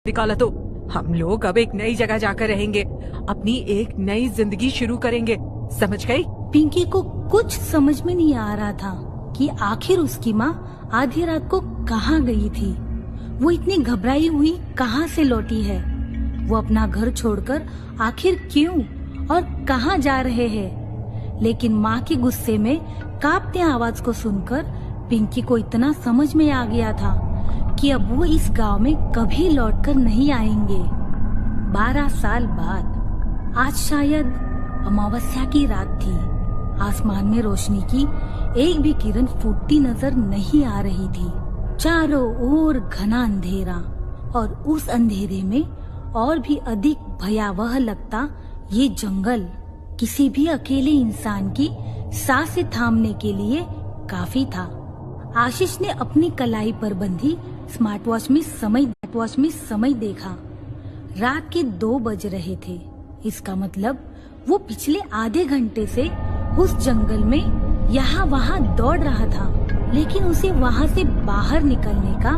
निकाला तो हम लोग अब एक नई जगह जाकर रहेंगे, अपनी एक नई जिंदगी शुरू करेंगे, समझ गई? पिंकी को कुछ समझ में नहीं आ रहा था कि आखिर उसकी माँ आधी रात को कहाँ गई थी। वो इतनी घबराई हुई कहाँ से लौटी है। वो अपना घर छोड़कर आखिर क्यों और कहाँ जा रहे हैं। लेकिन माँ के गुस्से में कांपते आवाज को सुनकर पिंकी को इतना समझ में आ गया था कि अब वो इस गांव में कभी लौटकर नहीं आएंगे। 12 साल बाद आज शायद अमावस्या की रात थी। आसमान में रोशनी की एक भी किरण फूटती नजर नहीं आ रही थी। चारों ओर घना अंधेरा, और उस अंधेरे में और भी अधिक भयावह लगता ये जंगल किसी भी अकेले इंसान की सांसें थामने के लिए काफी था। आशीष ने अपनी कलाई पर बंधी स्मार्ट वॉच में समय देखा। रात के 2 बज रहे थे। इसका मतलब वो पिछले आधे घंटे से उस जंगल में यहाँ वहाँ दौड़ रहा था, लेकिन उसे वहाँ से बाहर निकलने का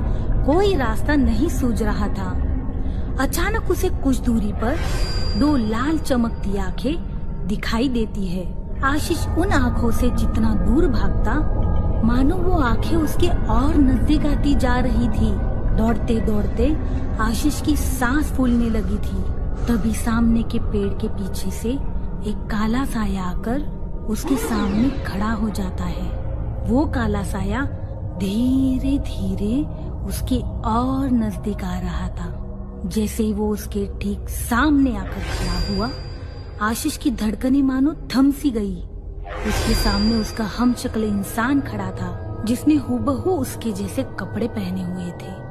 कोई रास्ता नहीं सूझ रहा था। अचानक उसे कुछ दूरी पर 2 लाल चमकती आंखें दिखाई देती है। आशीष उन आंखों से जितना दूर भागता, मानो वो आंखें उसके और नजदीक आती जा रही थी। दौड़ते दौड़ते आशीष की सांस फूलने लगी थी। तभी सामने के पेड़ के पीछे से एक काला साया आकर उसके सामने खड़ा हो जाता है। वो काला साया धीरे धीरे उसके और नजदीक आ रहा था। जैसे ही वो उसके ठीक सामने आकर खड़ा हुआ, आशीष की धड़कनें मानो थम सी गई। उसके सामने उसका हमशक्ल इंसान खड़ा था, जिसने हूबहू उसके जैसे कपड़े पहने हुए थे।